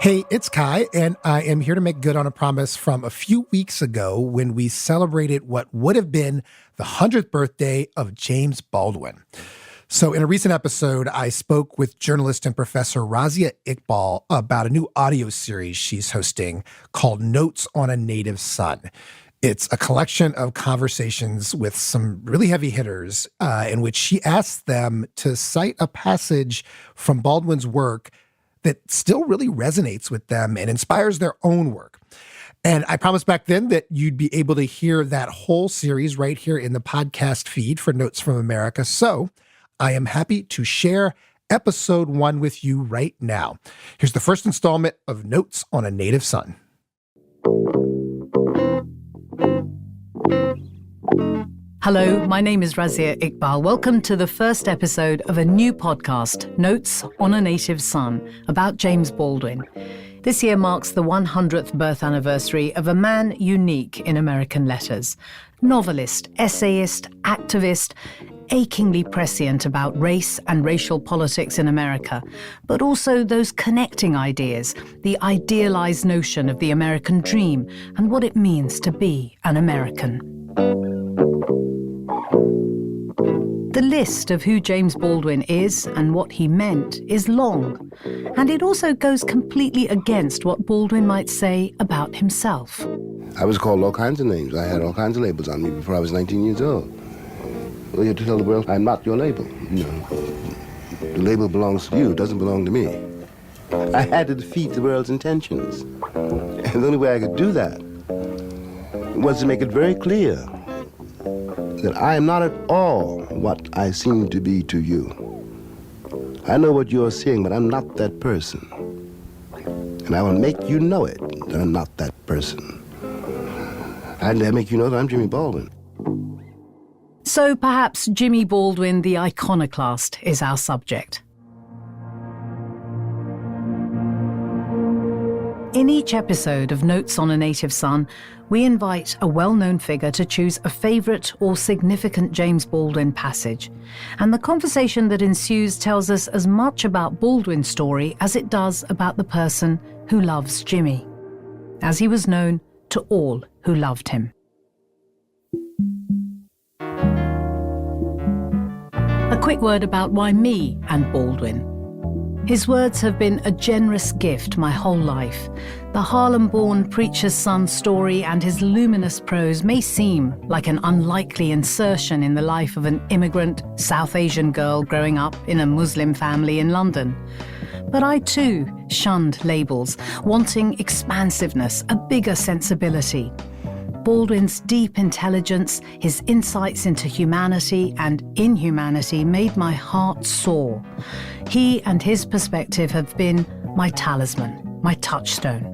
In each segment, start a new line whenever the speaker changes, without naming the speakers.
Hey, it's Kai, and I am here to make good on a promise from a few weeks ago when we celebrated what would have been the 100th birthday of James Baldwin. So in a recent episode, I spoke with journalist and professor Razia Iqbal about a new audio series she's hosting called Notes on a Native Son. It's a collection of conversations with some really heavy hitters in which she asks them to cite a passage from Baldwin's work that still really resonates with them and inspires their own work. And I promised back then that you'd be able to hear that whole series right here in the podcast feed for Notes from America. So I am happy to share episode 1 with you right now. Here's the first installment of Notes on a Native Son.
Hello, my name is Razia Iqbal. Welcome to the first episode of a new podcast, Notes on a Native Son, about James Baldwin. This year marks the 100th birth anniversary of a man unique in American letters. Novelist, essayist, activist, achingly prescient about race and racial politics in America, but also those connecting ideas, the idealized notion of the American dream and what it means to be an American. The list of who James Baldwin is and what he meant is long, and it also goes completely against what Baldwin might say about himself.
I was called all kinds of names. I had all kinds of labels on me before I was 19 years old. Well, you have to tell the world, I'm not your label. No. The label belongs to you, it doesn't belong to me. I had to defeat the world's intentions. And the only way I could do that was to make it very clear that I am not at all what I seem to be to you. I know what you're seeing, but I'm not that person. And I will make you know it, that I'm not that person. And I make you know that I'm Jimmy Baldwin.
So perhaps Jimmy Baldwin, the iconoclast, is our subject. In each episode of Notes on a Native Son, we invite a well-known figure to choose a favourite or significant James Baldwin passage. And the conversation that ensues tells us as much about Baldwin's story as it does about the person who loves Jimmy, as he was known to all who loved him. A quick word about why me and Baldwin. His words have been a generous gift my whole life. The Harlem-born preacher's son story and his luminous prose may seem like an unlikely insertion in the life of an immigrant South Asian girl growing up in a Muslim family in London. But I too shunned labels, wanting expansiveness, a bigger sensibility. Baldwin's deep intelligence, his insights into humanity and inhumanity made my heart soar. He and his perspective have been my talisman, my touchstone.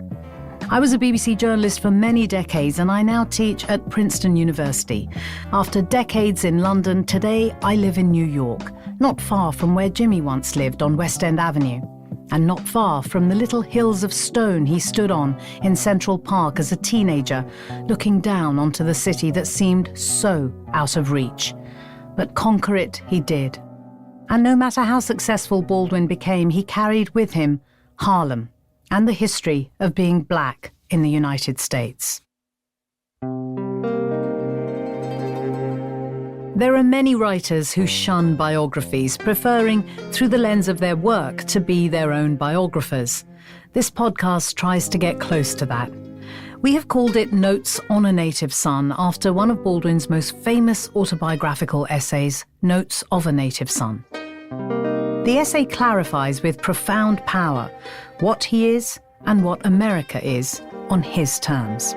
I was a BBC journalist for many decades and I now teach at Princeton University. After decades in London, today I live in New York, not far from where Jimmy once lived on West End Avenue, and not far from the little hills of stone he stood on in Central Park as a teenager, looking down onto the city that seemed so out of reach. But conquer it he did. And no matter how successful Baldwin became, he carried with him Harlem and the history of being black in the United States. There are many writers who shun biographies, preferring, through the lens of their work, to be their own biographers. This podcast tries to get close to that. We have called it Notes on a Native Son, after one of Baldwin's most famous autobiographical essays, Notes of a Native Son. The essay clarifies with profound power what he is and what America is on his terms.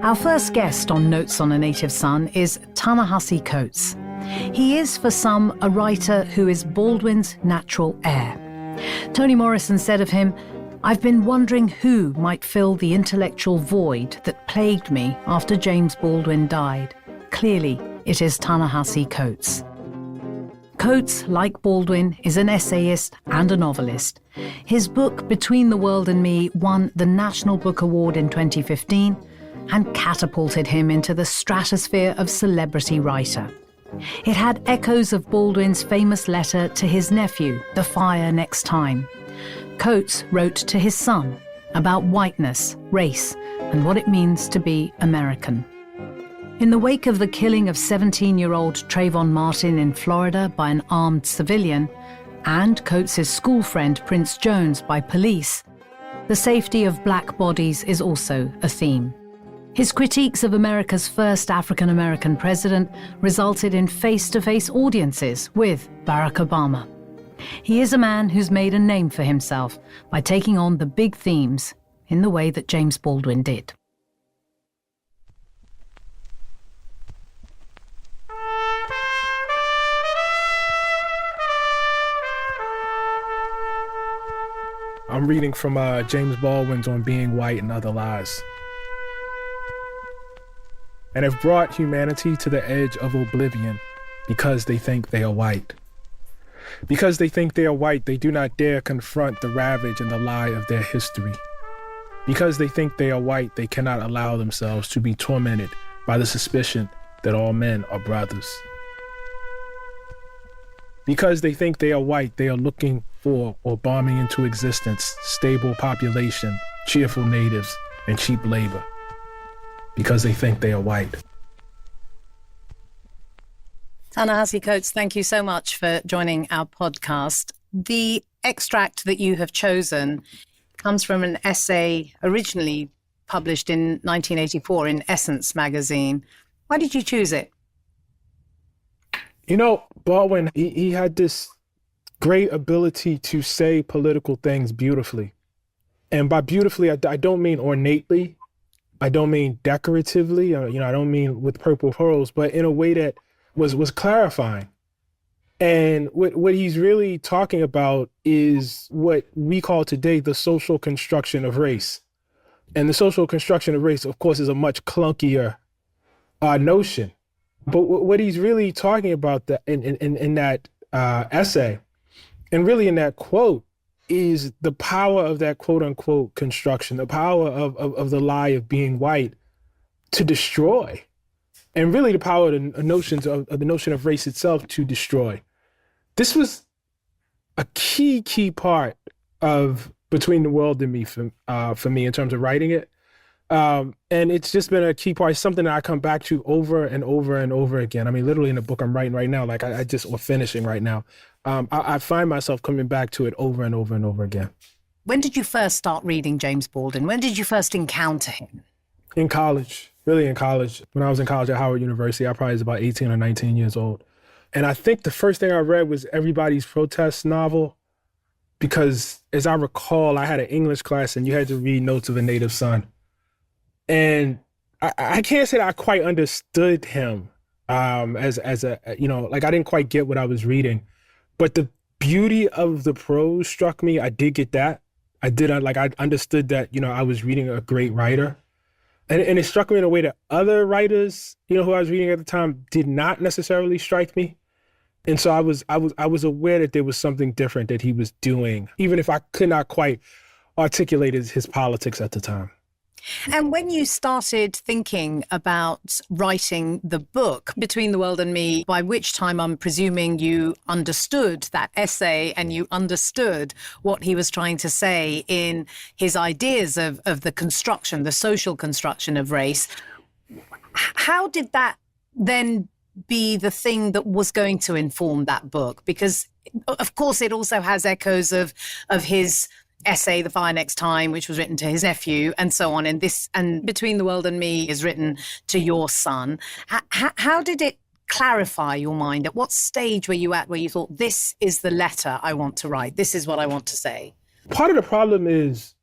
Our first guest on Notes on a Native Son is Ta-Nehisi Coates. He is, for some, a writer who is Baldwin's natural heir. Toni Morrison said of him, "I've been wondering who might fill the intellectual void that plagued me after James Baldwin died. Clearly, it is Ta-Nehisi Coates." Coates, like Baldwin, is an essayist and a novelist. His book, Between the World and Me, won the National Book Award in 2015 and catapulted him into the stratosphere of celebrity writer. It had echoes of Baldwin's famous letter to his nephew, The Fire Next Time, Coates wrote to his son about whiteness, race, and what it means to be American. In the wake of the killing of 17-year-old Trayvon Martin in Florida by an armed civilian, and Coates' school friend Prince Jones by police, the safety of black bodies is also a theme. His critiques of America's first African-American president resulted in face-to-face audiences with Barack Obama. He is a man who's made a name for himself by taking on the big themes in the way that James Baldwin did.
I'm reading from James Baldwin's On Being White and Other Lies. And have brought humanity to the edge of oblivion because they think they are white. Because they think they are white, they do not dare confront the ravage and the lie of their history. Because they think they are white, they cannot allow themselves to be tormented by the suspicion that all men are brothers. Because they think they are white, they are looking for or bombing into existence stable population, cheerful natives, and cheap labor. Because they think they are white.
Ta-Nehisi Coates, thank you so much for joining our podcast. The extract that you have chosen comes from an essay originally published in 1984 in Essence magazine. Why did you choose it?
You know, Baldwin, he had this great ability to say political things beautifully. And by beautifully, I don't mean ornately. I don't mean decoratively. I don't mean with purple pearls, but in a way that was clarifying. And what he's really talking about is what we call today the social construction of race. And the social construction of race, of course, is a much clunkier notion. But what he's really talking about in that essay, and really in that quote, is the power of that quote unquote construction, the power of the lie of being white to destroy. And really the power of the notion of race itself to destroy. This was a key part of Between the World and Me for me in terms of writing it. And it's just been a key part. It's something that I come back to over and over and over again. I mean, literally in the book I'm writing right now, like or finishing right now. I find myself coming back to it over and over and over again.
When did you first start reading James Baldwin? When did you first encounter him?
In college, really in college. When I was in college at Howard University, I probably was about 18 or 19 years old. And I think the first thing I read was Everybody's Protest novel, because as I recall, I had an English class and you had to read Notes of a Native Son. And I can't say that I quite understood him as a, I didn't quite get what I was reading. But the beauty of the prose struck me. I did get that. I understood that, I was reading a great writer. And it struck me in a way that other writers, who I was reading at the time did not necessarily strike me. And so I was aware that there was something different that he was doing, even if I could not quite articulate his politics at the time.
And when you started thinking about writing the book, Between the World and Me, by which time I'm presuming you understood that essay and you understood what he was trying to say in his ideas of the construction, the social construction of race, how did that then be the thing that was going to inform that book? Because, of course, it also has echoes of his essay, The Fire Next Time, which was written to his nephew, and so on. And Between the World and Me is written to your son. How did it clarify your mind? At what stage were you at where you thought, this is the letter I want to write? This is what I want to say?
Part of the problem is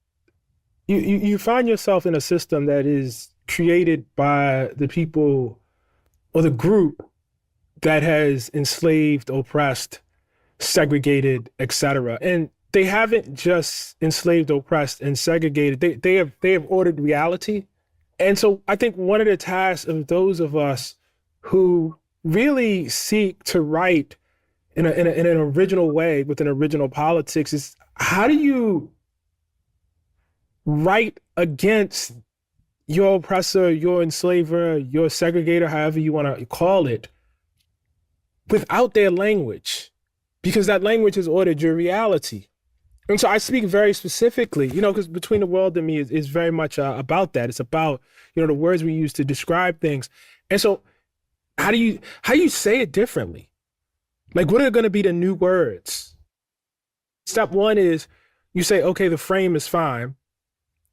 you find yourself in a system that is created by the people or the group that has enslaved, oppressed, segregated, etc. And they haven't just enslaved, oppressed, and segregated. They have ordered reality. And so I think one of the tasks of those of us who really seek to write in an original way with an original politics is, how do you write against your oppressor, your enslaver, your segregator, however you want to call it, without their language? Because that language has ordered your reality. And so I speak very specifically, because Between the World and Me is very much about that. It's about, the words we use to describe things. And so how do you say it differently? Like, what are going to be the new words? Step one is you say, okay, the frame is fine.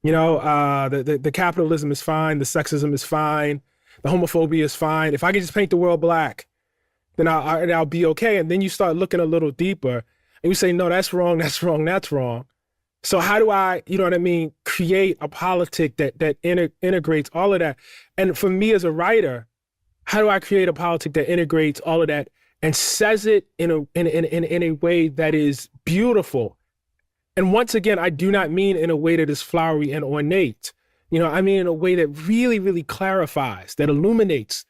The capitalism is fine. The sexism is fine. The homophobia is fine. If I can just paint the world black, then I'll be okay. And then you start looking a little deeper and you say, no, that's wrong, that's wrong, that's wrong. So how do I, create a politic that integrates all of that? And for me as a writer, how do I create a politic that integrates all of that and says it in a way that is beautiful? And once again, I do not mean in a way that is flowery and ornate. I mean in a way that really, really clarifies, that illuminates.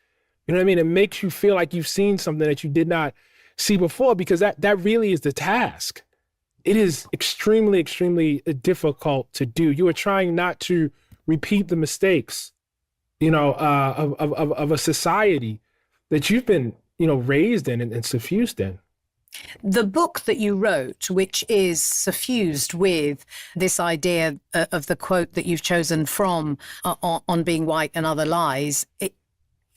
It makes you feel like you've seen something that you did not see before, because that really is the task. It is extremely, extremely difficult to do. You are trying not to repeat the mistakes, of a society that you've been, raised in and suffused in.
The book that you wrote, which is suffused with this idea of the quote that you've chosen from on being white and other lies, it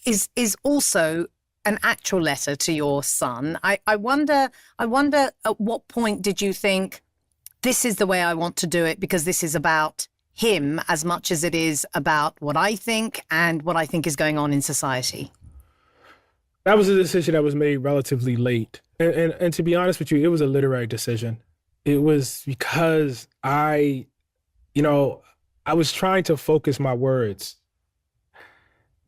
is also an actual letter to your son. I wonder at what point did you think, this is the way I want to do it, because this is about him as much as it is about what I think and what I think is going on in society?
That was a decision that was made relatively late. And to be honest with you, it was a literary decision. It was because I was trying to focus my words.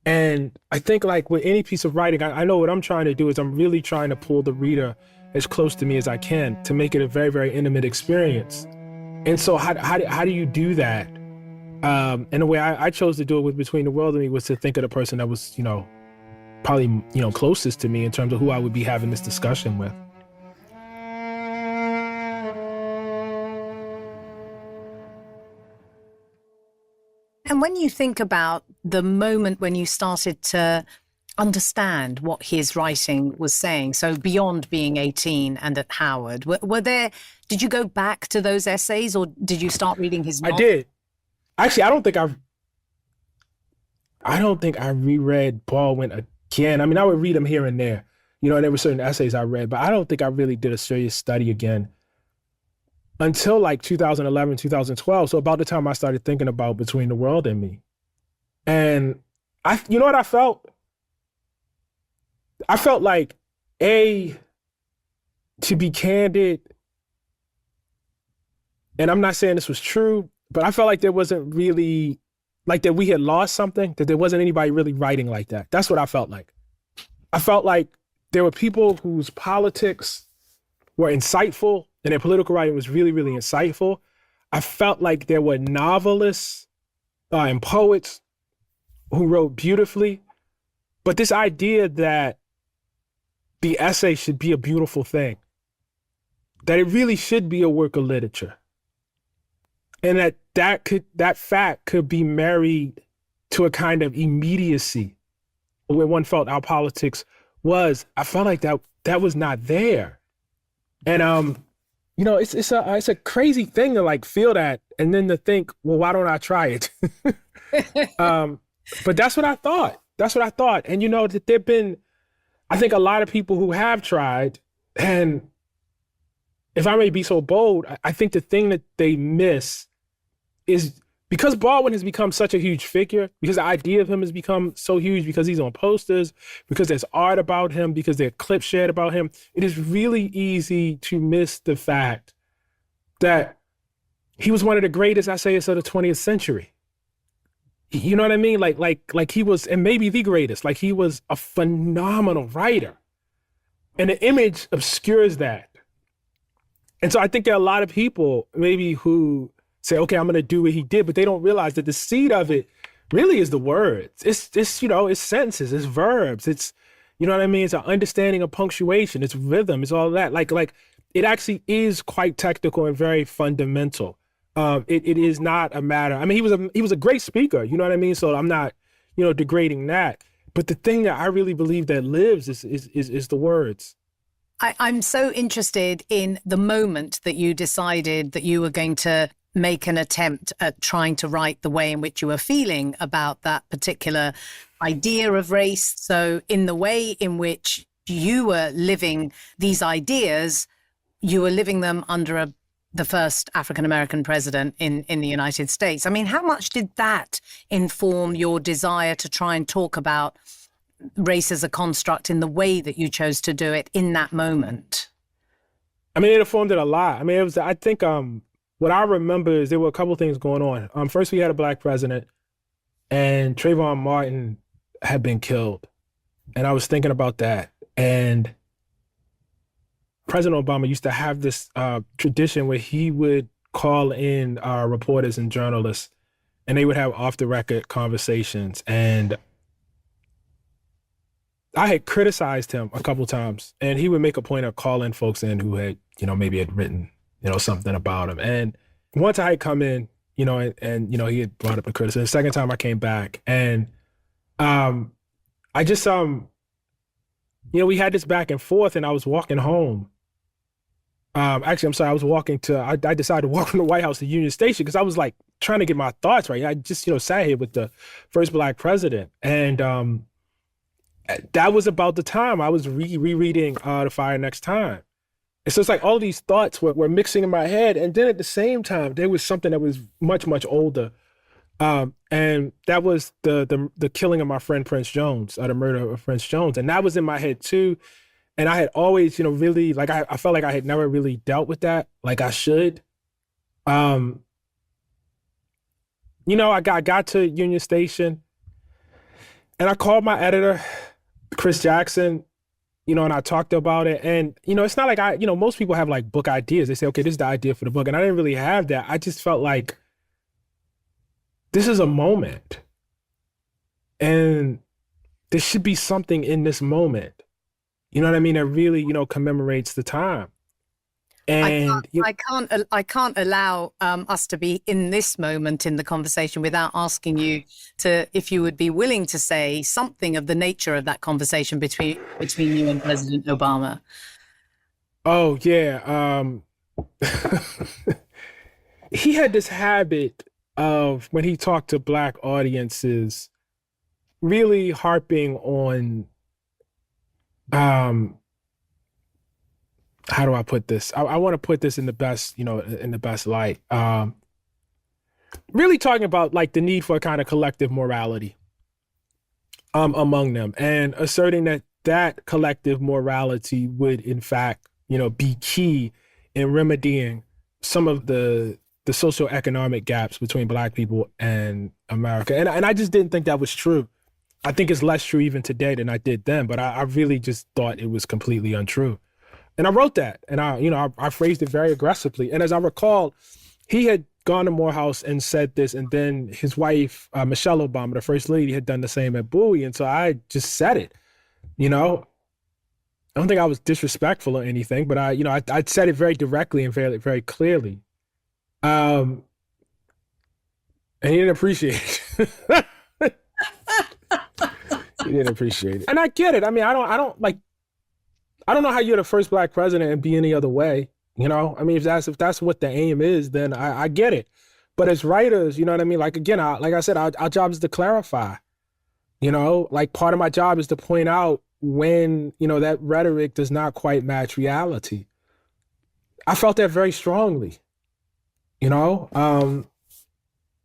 And I think, like with any piece of writing, I know what I'm trying to do is I'm really trying to pull the reader as close to me as I can to make it a very, very intimate experience. And so how do you do that? And the way I chose to do it with Between the World and Me was to think of the person that was, probably, closest to me in terms of who I would be having this discussion with.
And when you think about the moment when you started to understand what his writing was saying, so beyond being 18 and at Howard, did you go back to those essays, or did you start reading his novel?
I did. Actually, I don't think I reread Baldwin again. I mean, I would read them here and there, and there were certain essays I read, but I don't think I really did a serious study again until like 2011, 2012. So about the time I started thinking about Between the World and Me. And you know what I felt? I felt like, to be candid, and I'm not saying this was true, but I felt like there wasn't really, like that we had lost something, that there wasn't anybody really writing like that. That's what I felt like. I felt like there were people whose politics were insightful and their political writing was really, really insightful. I felt like there were novelists and poets who wrote beautifully, but this idea that the essay should be a beautiful thing, that it really should be a work of literature, and that fact could be married to a kind of immediacy where one felt our politics was. I felt like that was not there. And it's a crazy thing to like feel that and then to think, well, why don't I try it? But that's what I thought. And that there've been, I think, a lot of people who have tried, and if I may be so bold, I think the thing that they miss is, because Baldwin has become such a huge figure, because the idea of him has become so huge, because he's on posters, because there's art about him, because there are clips shared about him, it is really easy to miss the fact that he was one of the greatest essayists of the 20th century. You know what I mean? Like he was, and maybe the greatest, like he was a phenomenal writer. And the image obscures that. And so I think there are a lot of people maybe who say, okay, I'm going to do what he did, but they don't realize that the seed of it really is the words. It's it's sentences, it's verbs, it's, you know what I mean? It's an understanding of punctuation, it's rhythm, it's all that. Like it actually is quite technical and very fundamental. It is not a matter. I mean, he was a great speaker, you know what I mean? So I'm not, degrading that. But the thing that I really believe that lives is the words.
I'm so interested in the moment that you decided that you were going to make an attempt at trying to write the way in which you were feeling about that particular idea of race. So in the way in which you were living these ideas, you were living them under the first African-American president in the United States. I mean, how much did that inform your desire to try and talk about race as a construct in the way that you chose to do it in that moment?
I mean, it informed it a lot. I mean, I think what I remember is there were a couple of things going on. First, we had a black president, and Trayvon Martin had been killed. And I was thinking about that. And President Obama used to have this tradition where he would call in reporters and journalists, and they would have off-the-record conversations. And I had criticized him a couple times, and he would make a point of calling folks in who had, maybe had written, something about him. And once I had come in, and he had brought up the criticism. The second time I came back, and I just, we had this back and forth, and I was walking home. Actually, I'm sorry, I decided to walk from the White House to Union Station because I was like trying to get my thoughts right. I just, sat here with the first black president. And that was about the time I was rereading The Fire Next Time. And so it's like all these thoughts were mixing in my head. And then at the same time, there was something that was much, much older. And that was the killing of my friend Prince Jones, the murder of Prince Jones. And that was in my head too. And I had always, really, like, I felt like I had never really dealt with that like I should. I got to Union Station and I called my editor, Chris Jackson, and I talked about it. And, it's not like most people have like book ideas. They say, okay, this is the idea for the book. And I didn't really have that. I just felt like this is a moment. And there should be something in this moment. You know what I mean? That really, commemorates the time. And
I can't allow us to be in this moment in the conversation without asking you if you would be willing to say something of the nature of that conversation between you and President Obama.
Oh yeah, he had this habit of when he talked to black audiences, really harping on. How do I put this? I want to put this in the best, in the best light. Really talking about like the need for a kind of collective morality among them, and asserting that collective morality would in fact, be key in remedying some of the socioeconomic gaps between black people and America. And I just didn't think that was true. I think it's less true even today than I did then, but I really just thought it was completely untrue. And I wrote that, and I phrased it very aggressively. And as I recall, he had gone to Morehouse and said this, and then his wife, Michelle Obama, the first lady, had done the same at Bowie. And so I just said it, I don't think I was disrespectful or anything, but I said it very directly and very, very clearly. And he didn't appreciate it. He didn't appreciate it. And I get it. I mean, I don't know how you're the first black president and be any other way. I mean, if that's what the aim is, then I get it. But as writers, you know what I mean? Like, again, like I said, our job is to clarify, like part of my job is to point out when, that rhetoric does not quite match reality. I felt that very strongly, like,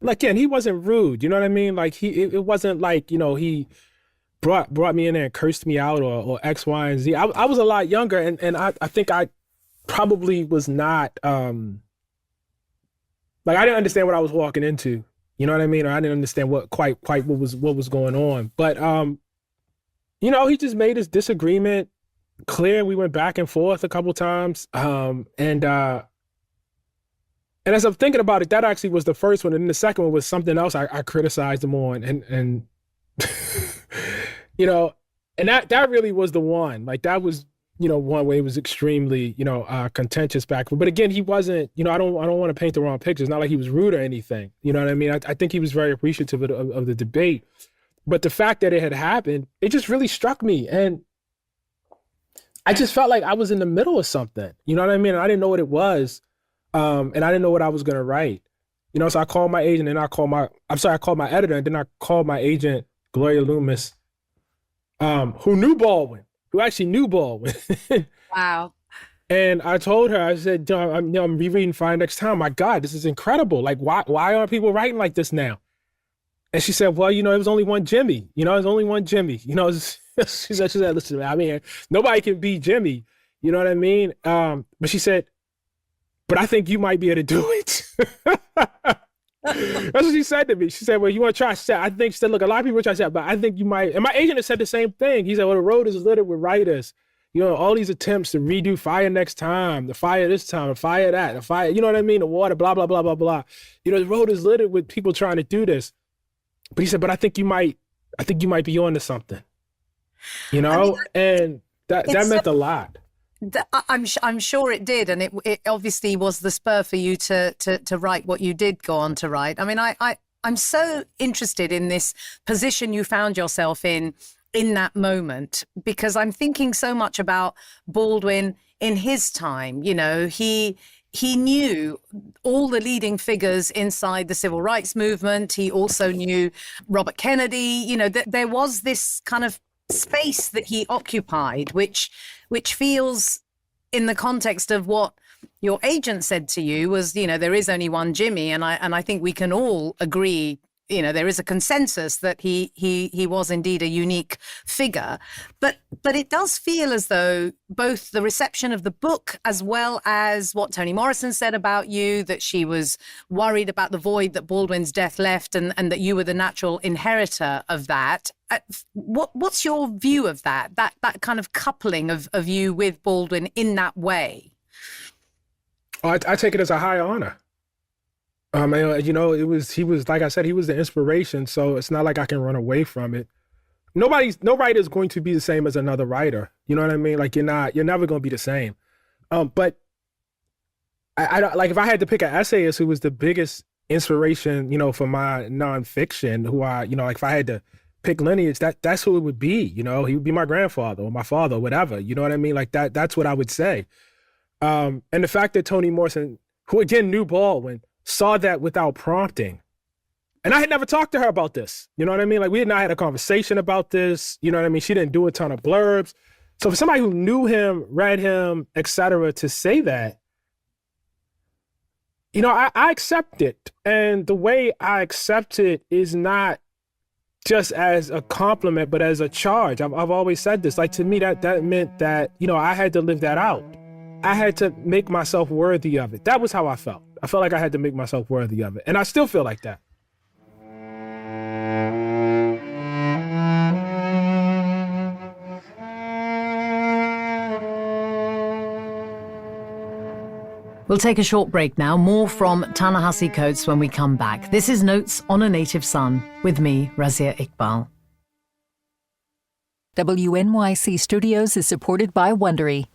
again, he wasn't rude. You know what I mean? Like it wasn't like, he brought me in there and cursed me out or X, Y, and Z. I was a lot younger, and I think I probably was not like I didn't understand what I was walking into. You know what I mean? Or I didn't understand what was going on. But he just made his disagreement clear. We went back and forth a couple times. And as I'm thinking about it, that actually was the first one. And then the second one was something else I criticized him on. And and that really was the one. Like that was, one way it was extremely, contentious back. But again, he wasn't, I don't want to paint the wrong picture. It's not like he was rude or anything. You know what I mean? I think he was very appreciative of the debate. But the fact that it had happened, it just really struck me. And I just felt like I was in the middle of something. You know what I mean? I didn't know what it was. And I didn't know what I was going to write. You know, so I called my agent and I called my editor, and then I called my agent, Gloria Loomis, who actually knew Baldwin.
Wow.
And I told her, I said, I'm rereading Fire Next Time. My God, this is incredible. Like, why aren't people writing like this now? And she said, well, it was only one Jimmy. It was only one Jimmy. She said, listen, I mean, nobody can beat Jimmy. You know what I mean? But she said, but I think you might be able to do it. That's what she said to me. She said, well, you want to try? She said, look, a lot of people try to say, but I think you might. And my agent has said the same thing. He said, well, the road is littered with writers. All these attempts to redo Fire Next Time, the Fire this time, the Fire that, the Fire, you know what I mean? The Water, blah, blah, blah, blah, blah. The road is littered with people trying to do this. But he said, but I think you might be onto something, and that meant a lot.
I'm sure it did, and it obviously was the spur for you to write what you did go on to write. I mean, I'm so interested in this position you found yourself in that moment, because I'm thinking so much about Baldwin in his time. He knew all the leading figures inside the civil rights movement. He also knew Robert Kennedy. There was this kind of space that he occupied, which feels, in the context of what your agent said to you, was, there is only one Jimmy. And I think we can all agree, there is a consensus that he was indeed a unique figure. But it does feel as though both the reception of the book, as well as what Toni Morrison said about you, that she was worried about the void that Baldwin's death left, and that you were the natural inheritor of that. What's your view of that kind of coupling of you with Baldwin in that way?
I take it as a high honor. He was, like I said, he was the inspiration. So it's not like I can run away from it. No writer is going to be the same as another writer. You know what I mean? Like, you're never going to be the same. But I like, if I had to pick an essayist who was the biggest inspiration, for my nonfiction, who like, if I had to pick lineage, that's who it would be. He would be my grandfather or my father or whatever. You know what I mean? Like that's what I would say. And the fact that Toni Morrison, who again knew Baldwin, saw that without prompting. And I had never talked to her about this. You know what I mean? Like, we had not had a conversation about this. You know what I mean? She didn't do a ton of blurbs. So for somebody who knew him, read him, etc., to say that, I accept it. And the way I accept it is not just as a compliment, but as a charge. I've always said this. Like, to me, that meant that, I had to live that out. I had to make myself worthy of it. That was how I felt. I felt like I had to make myself worthy of it. And I still feel like that.
We'll take a short break now. More from Ta-Nehisi Coates when we come back. This is Notes on a Native Son with me, Razia Iqbal.
WNYC Studios is supported by Wondery.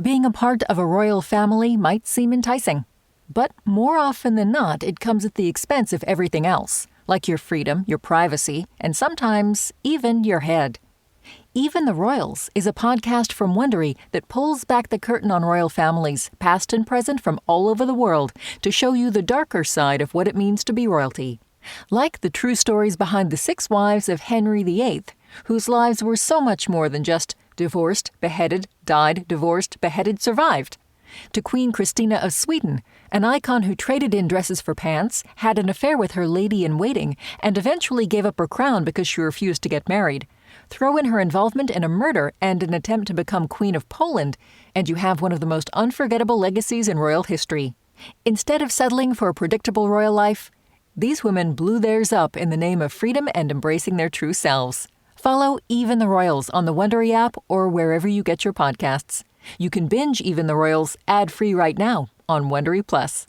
Being a part of a royal family might seem enticing, but more often than not, it comes at the expense of everything else, like your freedom, your privacy, and sometimes even your head. Even the Royals is a podcast from Wondery that pulls back the curtain on royal families, past and present, from all over the world, to show you the darker side of what it means to be royalty. Like the true stories behind the 6 wives of Henry VIII, whose lives were so much more than just divorced, beheaded, died, divorced, beheaded, survived. To Queen Christina of Sweden, an icon who traded in dresses for pants, had an affair with her lady-in-waiting, and eventually gave up her crown because she refused to get married. Throw in her involvement in a murder and an attempt to become Queen of Poland, and you have one of the most unforgettable legacies in royal history. Instead of settling for a predictable royal life, these women blew theirs up in the name of freedom and embracing their true selves. Follow Even the Royals on the Wondery app or wherever you get your podcasts. You can binge Even the Royals ad-free right now on Wondery Plus.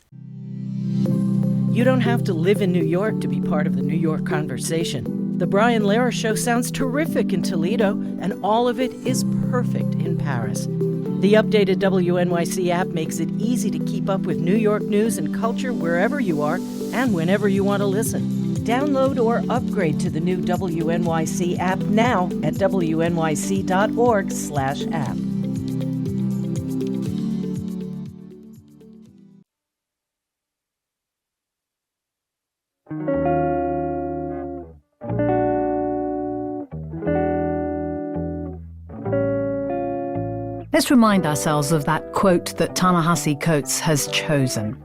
You don't have to live in New York to be part of the New York conversation. The Brian Lehrer Show sounds terrific in Toledo, and all of it is perfect in Paris. The updated WNYC app makes it easy to keep up with New York news and culture wherever you are and whenever you want to listen. Download or upgrade to the new WNYC app now at wnyc.org/app.
Let's remind ourselves of that quote that Ta-Nehisi Coates has chosen.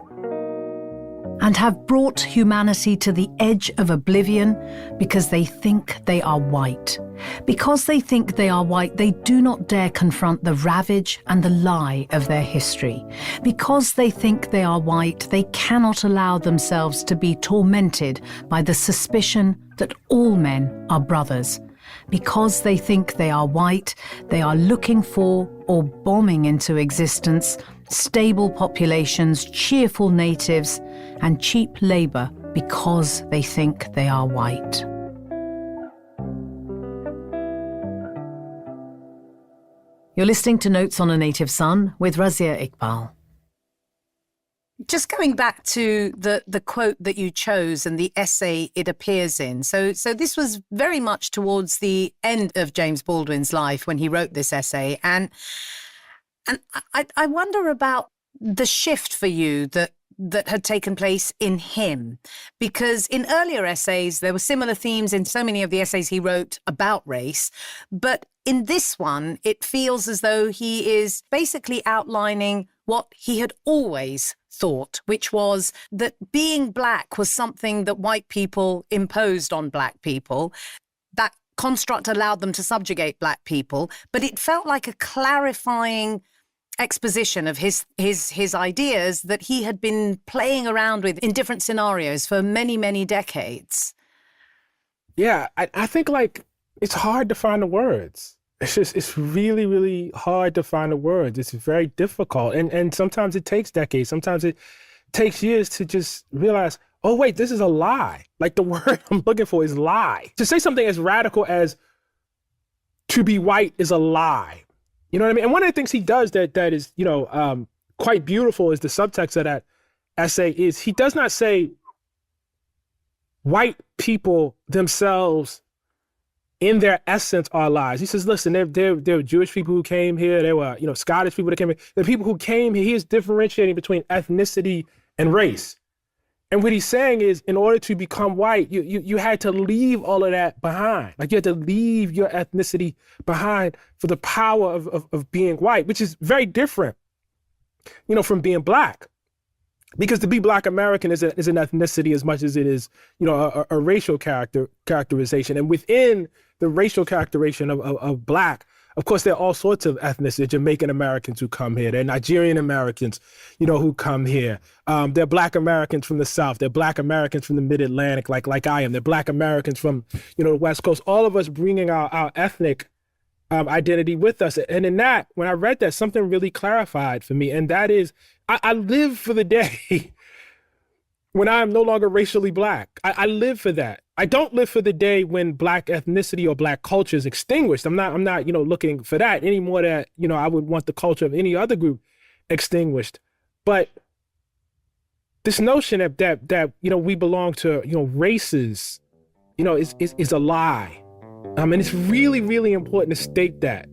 "And have brought humanity to the edge of oblivion because they think they are white. Because they think they are white, they do not dare confront the ravage and the lie of their history. Because they think they are white, they cannot allow themselves to be tormented by the suspicion that all men are brothers. Because they think they are white, they are looking for or bombing into existence stable populations, cheerful natives, and cheap labour because they think they are white." You're listening to Notes on a Native Son with Razia Iqbal. Just going back to the quote that you chose and the essay it appears in. So this was very much towards the end of James Baldwin's life when he wrote this essay. And I wonder about the shift for you that had taken place in him, because in earlier essays, there were similar themes in so many of the essays he wrote about race. But in this one, it feels as though he is basically outlining what he had always thought, which was that being black was something that white people imposed on black people. That construct allowed them to subjugate black people, but it felt like a clarifying exposition of his ideas that he had been playing around with in different scenarios for many, many decades.
Yeah, I think like it's hard to find the words. It's really, really hard to find the words. It's very difficult. And sometimes it takes decades. Sometimes it takes years to just realize, oh, wait, this is a lie. Like the word I'm looking for is lie. To say something as radical as to be white is a lie. You know what I mean? And one of the things he does that is, quite beautiful is the subtext of that essay is he does not say white people themselves in their essence are lies. He says, listen, there were Jewish people who came here. There were, Scottish people that came here. The people who came here, he is differentiating between ethnicity and race. And what he's saying is, in order to become white, you had to leave all of that behind. Like you had to leave your ethnicity behind for the power of being white, which is very different, from being black. Because to be Black American is an ethnicity as much as it is, a racial characterization. And within the racial characterization of Black, of course, there are all sorts of ethnicities. Jamaican Americans who come here. There are Nigerian Americans, who come here. There are Black Americans from the South. There are Black Americans from the Mid-Atlantic, like I am. There are Black Americans from, the West Coast. All of us bringing our ethnic identity with us. And in that, when I read that, something really clarified for me. And that is, I live for the day when I'm no longer racially Black. I live for that. I don't live for the day when Black ethnicity or Black culture is extinguished. I'm not, looking for that any more that, I would want the culture of any other group extinguished. But this notion that we belong to, races, is a lie. And it's really, really important to state that,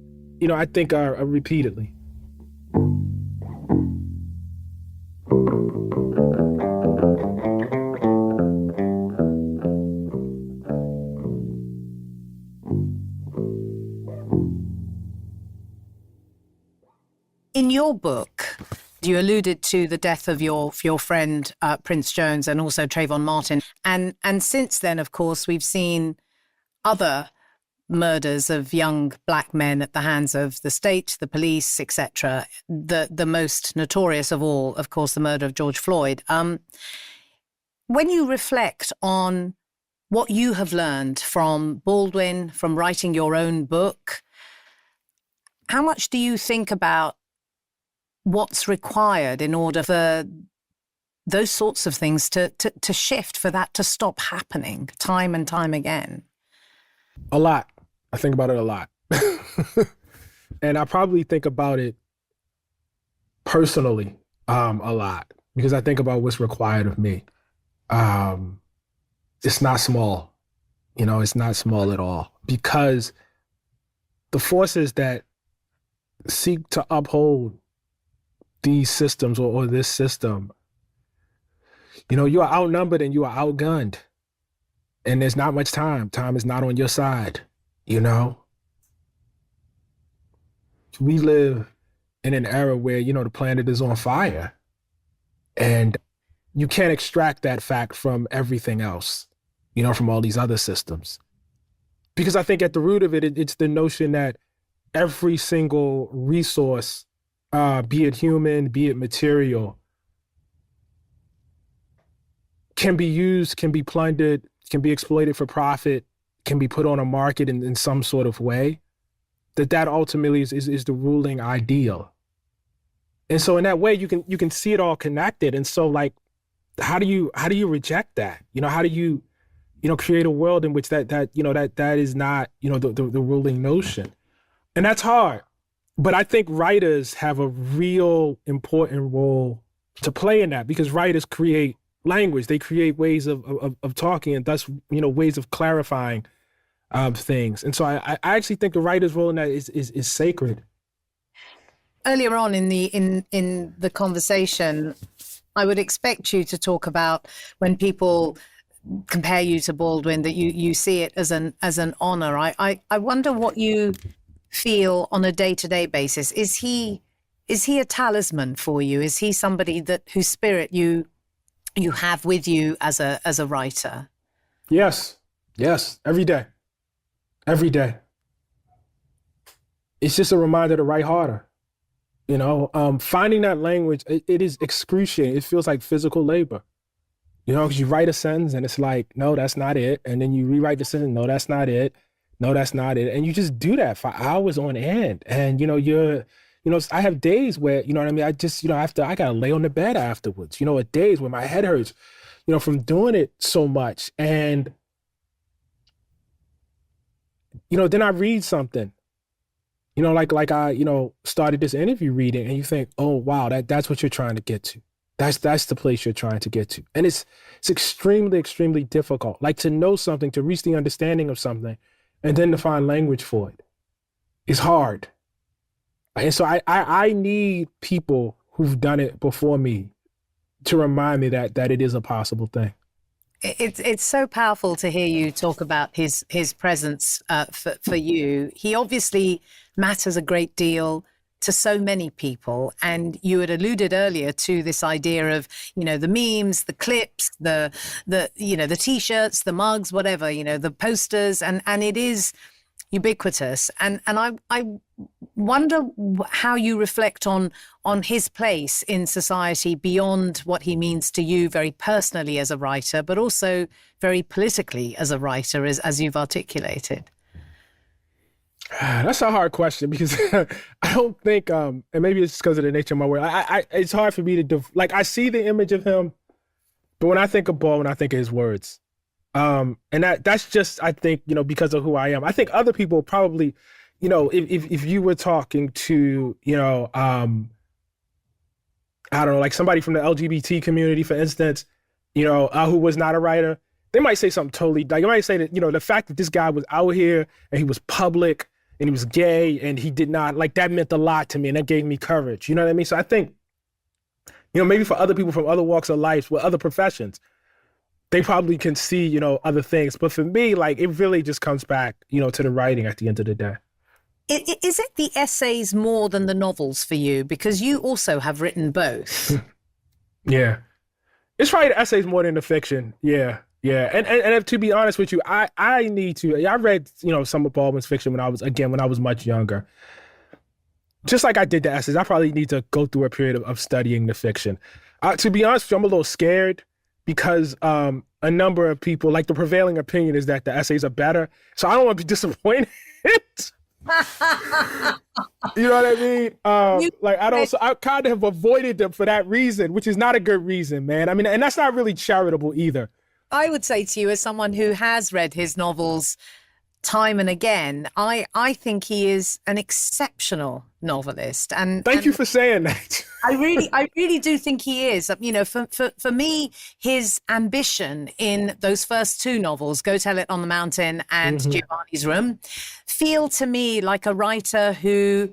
I think repeatedly.
In your book, you alluded to the death of your friend, Prince Jones, and also Trayvon Martin. And since then, of course, we've seen other murders of young Black men at the hands of the state, the police, etc. The most notorious of all, of course, the murder of George Floyd. When you reflect on what you have learned from Baldwin, from writing your own book, how much do you think about what's required in order for those sorts of things to shift, for that to stop happening time and time again?
A lot. I think about it a lot. And I probably think about it personally a lot, because I think about what's required of me. It's not small. It's not small at all, because the forces that seek to uphold these systems or this system, you are outnumbered and you are outgunned. And there's not much time. Time is not on your side, We live in an era where, the planet is on fire. And you can't extract that fact from everything else, from all these other systems. Because I think at the root of it, it's the notion that every single resource, be it human, be it material, can be used, can be plundered, can be exploited for profit, can be put on a market in some sort of way, that ultimately is the ruling ideal. And so in that way, you can see it all connected. And so like, how do you reject that? How do you, create a world in which that is not, the ruling notion? And that's hard. But I think writers have a real important role to play in that, because writers create language. They create ways of talking, and thus, ways of clarifying things. And so I actually think the writer's role in that is sacred.
Earlier on in the conversation, I would expect you to talk about when people compare you to Baldwin, that you see it as an honor. I wonder what you feel on a day-to-day basis. Is he a talisman for you? Is he somebody whose spirit you have with you as a writer?
Yes, every day. It's just a reminder to write harder. Finding that language, it is excruciating. It feels like physical labor, because you write a sentence and it's like, no, that's not it. And then you rewrite the sentence, no, that's not it. No, that's not it. And you just do that for hours on end. And, I have days where, I just, I gotta lay on the bed afterwards, days where my head hurts, from doing it so much. And, then I read something, like I, started this interview reading, and you think, oh, wow, that's what you're trying to get to. That's the place you're trying to get to. And it's extremely, extremely difficult, like to know something, to reach the understanding of something, and then to find language for it. It's hard. And so I need people who've done it before me to remind me that it is a possible thing.
It's so powerful to hear you talk about his presence for you. He obviously matters a great deal to so many people. And you had alluded earlier to this idea of, the memes, the clips, the T-shirts, the mugs, whatever, the posters, and it is ubiquitous. And I wonder how you reflect on his place in society beyond what he means to you very personally as a writer, but also very politically as a writer, as you've articulated.
That's a hard question, because I don't think, and maybe it's because of the nature of my work, it's hard for me to, I see the image of him, but when I think of Baldwin, I think of his words. And that's just, I think, because of who I am. I think other people probably, if you were talking to, I don't know, like somebody from the LGBT community, for instance, who was not a writer, they might say something totally, like, they might say that, the fact that this guy was out here and he was public and he was gay and he did not, like, that meant a lot to me, and that gave me courage. You know what I mean? So I think, maybe for other people from other walks of life, with other professions, they probably can see, other things. But for me, like, it really just comes back, to the writing at the end of the day.
Is it the essays more than the novels for you? Because you also have written both.
Yeah. It's probably the essays more than the fiction. Yeah. Yeah. And to be honest with you, I need to, I read, some of Baldwin's fiction when I was much younger. Just like I did the essays, I probably need to go through a period of studying the fiction. To be honest with you, I'm a little scared, because a number of people, like, the prevailing opinion is that the essays are better. So I don't want to be disappointed. You know what I mean? I kind of have avoided them for that reason, which is not a good reason, man. I mean, and that's not really charitable either.
I would say to you, as someone who has read his novels time and again, I think he is an exceptional novelist. And
thank you for saying that.
I really do think he is. For me, his ambition in those first two novels, Go Tell It on the Mountain and Giovanni's Room, feel to me like a writer who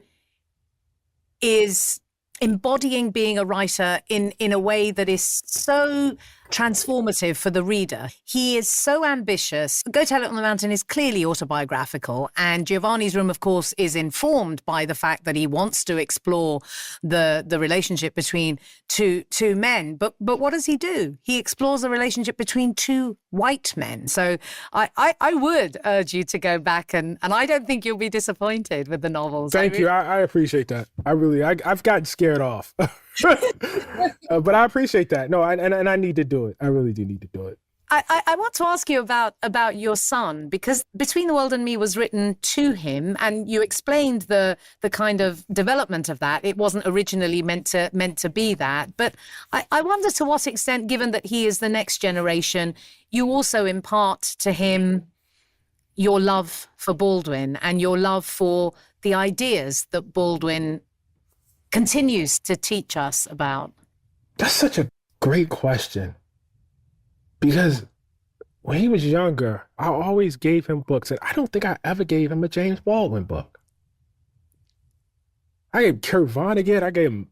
is embodying being a writer in a way that is so transformative for the reader. He is so ambitious. Go Tell It on the Mountain is clearly autobiographical, and Giovanni's Room, of course, is informed by the fact that he wants to explore the relationship between two men. But what does he do? He explores the relationship between two white men. So I would urge you to go back, and I don't think you'll be disappointed with the novels.
Thank you. I appreciate that. I've gotten scared off. But I appreciate that. No, and I need to do it. I really do need to do it.
I want to ask you about your son, because Between the World and Me was written to him, and you explained the kind of development of that. It wasn't originally meant to be that. But I wonder to what extent, given that he is the next generation, you also impart to him your love for Baldwin and your love for the ideas that Baldwin continues to teach us about.
That's such a great question. Because when he was younger, I always gave him books, and I don't think I ever gave him a James Baldwin book. I gave Kurt Vonnegut, I gave him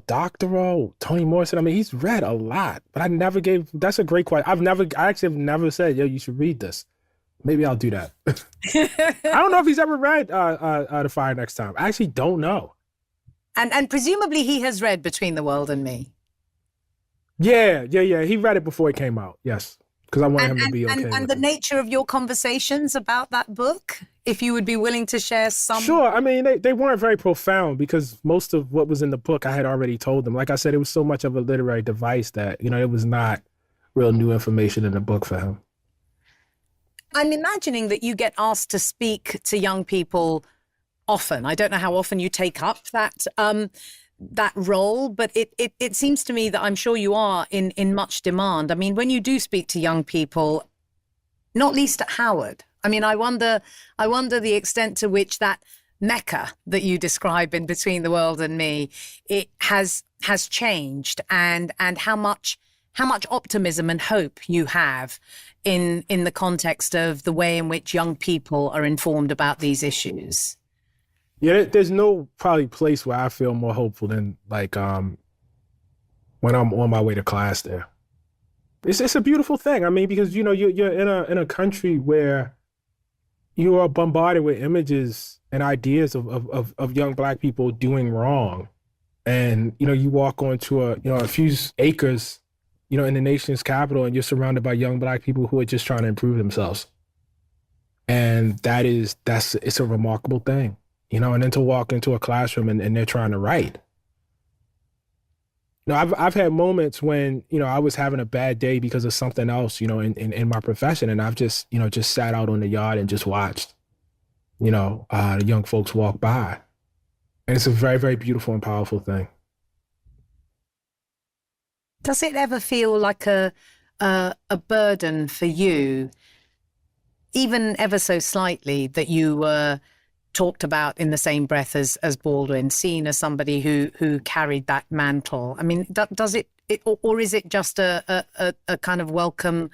Doctorow, Toni Morrison. I mean, he's read a lot, but I never gave, that's a great question. I actually have never said, you should read this. Maybe I'll do that. I don't know if he's ever read The Fire Next Time. I actually don't know.
And presumably he has read Between the World and Me.
Yeah. He read it before it came out. Yes, because I wanted him to be okay.
And the nature of your conversations about that book, if you would be willing to share some.
Sure. I mean, they weren't very profound because most of what was in the book I had already told them. Like I said, it was so much of a literary device that, it was not real new information in the book for him.
I'm imagining that you get asked to speak to young people often. I don't know how often you take up that role, but it seems to me that I'm sure you are in much demand. I mean, when you do speak to young people, not least at Howard, I mean, I wonder the extent to which that Mecca that you describe in Between the World and Me, it has changed, and how much optimism and hope you have in the context of the way in which young people are informed about these issues.
Yeah, there's no probably place where I feel more hopeful than like when I'm on my way to class there. It's a beautiful thing. I mean, because you're in a country where you are bombarded with images and ideas of young Black people doing wrong, and you walk onto a few acres, in the nation's capital, and you're surrounded by young Black people who are just trying to improve themselves, and it's a remarkable thing. And then to walk into a classroom and they're trying to write. I've had moments when, I was having a bad day because of something else, in my profession. And I've just sat out on the yard and just watched, the young folks walk by. And it's a very, very beautiful and powerful thing.
Does it ever feel like a burden for you, even ever so slightly, that you were talked about in the same breath as Baldwin, seen as somebody who carried that mantle? I mean, does it or is it just a kind of welcome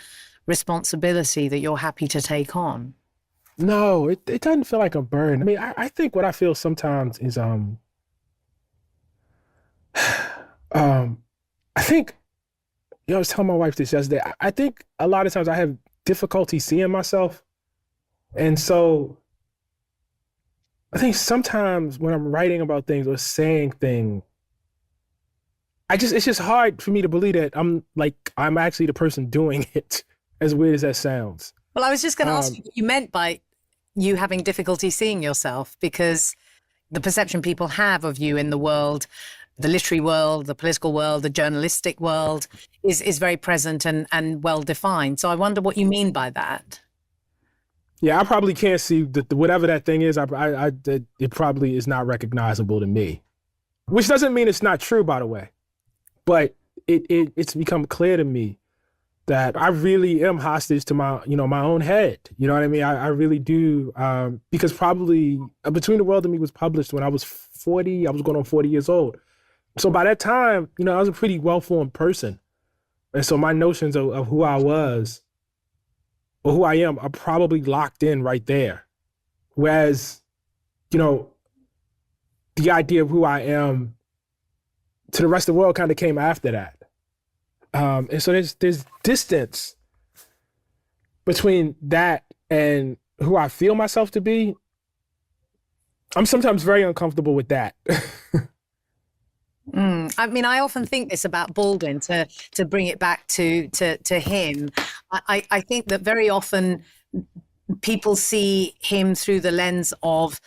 responsibility that you're happy to take on?
No, it doesn't feel like a burden. I mean, I think what I feel sometimes is I think, I was telling my wife this yesterday, I think a lot of times I have difficulty seeing myself. And so I think sometimes when I'm writing about things or saying things, it's just hard for me to believe that I'm actually the person doing it, as weird as that sounds.
Well, I was just going to ask you what you meant by you having difficulty seeing yourself, because the perception people have of you in the world, the literary world, the political world, the journalistic world, is very present and well defined. So I wonder what you mean by that.
Yeah, I probably can't see whatever that thing is. It probably is not recognizable to me, which doesn't mean it's not true, by the way. But it's become clear to me that I really am hostage to my own head. You know what I mean? I really do, because probably Between the World and Me was published when I was 40. I was going on 40 years old. So by that time, I was a pretty well-formed person. And so my notions of who I was or who I am are probably locked in right there. Whereas, the idea of who I am to the rest of the world kind of came after that. And so there's distance between that and who I feel myself to be. I'm sometimes very uncomfortable with that.
I mean, I often think this about Baldwin, to bring it back to him. I think that very often people see him through the lens of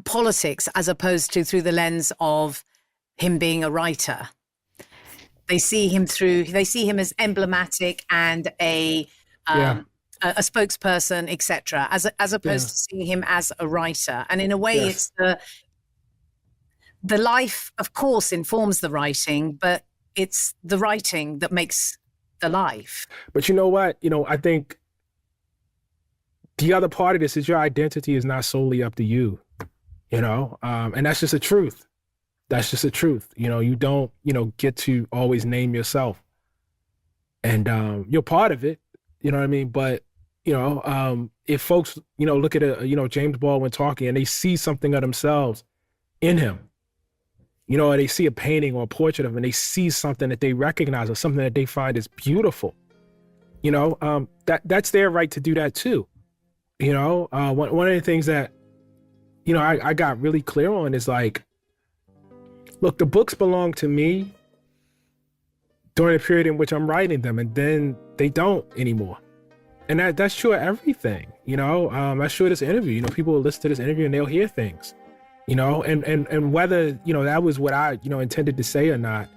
politics as opposed to through the lens of him being a writer. They see him as emblematic and a spokesperson, etc., as opposed to seeing him as a writer. And in a way, it's the life, of course, informs the writing, but it's the writing that makes the life.
But you know what? I think the other part of this is your identity is not solely up to you, and that's just a truth. That's just a truth. You don't, get to always name yourself. And you're part of it, you know what I mean? But, if folks, look at James Baldwin talking and they see something of themselves in him, or they see a painting or a portrait of him and they see something that they recognize or something that they find is beautiful, that's their right to do that too. One of the things that, I got really clear on is like, look, the books belong to me during the period in which I'm writing them, and then they don't anymore. And that's true of everything, that's true of this interview. People will listen to this interview and they'll hear things, and whether, that was what I, intended to say or not,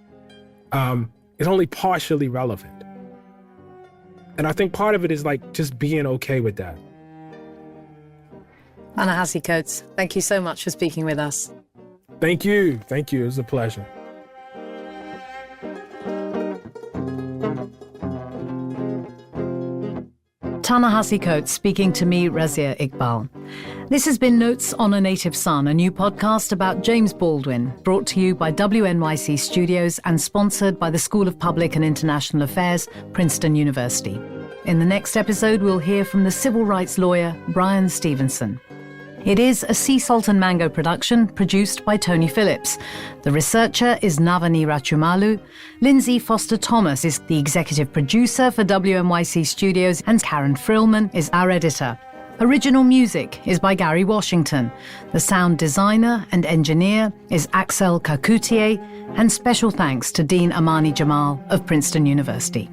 is only partially relevant. And I think part of it is like just being okay with that.
Ta-Nehisi Coates, thank you so much for speaking with us.
Thank you. It was a pleasure.
Ta-Nehisi Coates speaking to me, Razia Iqbal. This has been Notes on a Native Son, a new podcast about James Baldwin, brought to you by WNYC Studios and sponsored by the School of Public and International Affairs, Princeton University. In the next episode, we'll hear from the civil rights lawyer, Brian Stevenson. It is a Sea Salt and Mango production produced by Tony Phillips. The researcher is Navani Rachumalu. Lindsay Foster Thomas is the executive producer for WNYC Studios, and Karen Frillman is our editor. Original music is by Gary Washington. The sound designer and engineer is Axel Kakoutié, and special thanks to Dean Amani Jamal of Princeton University.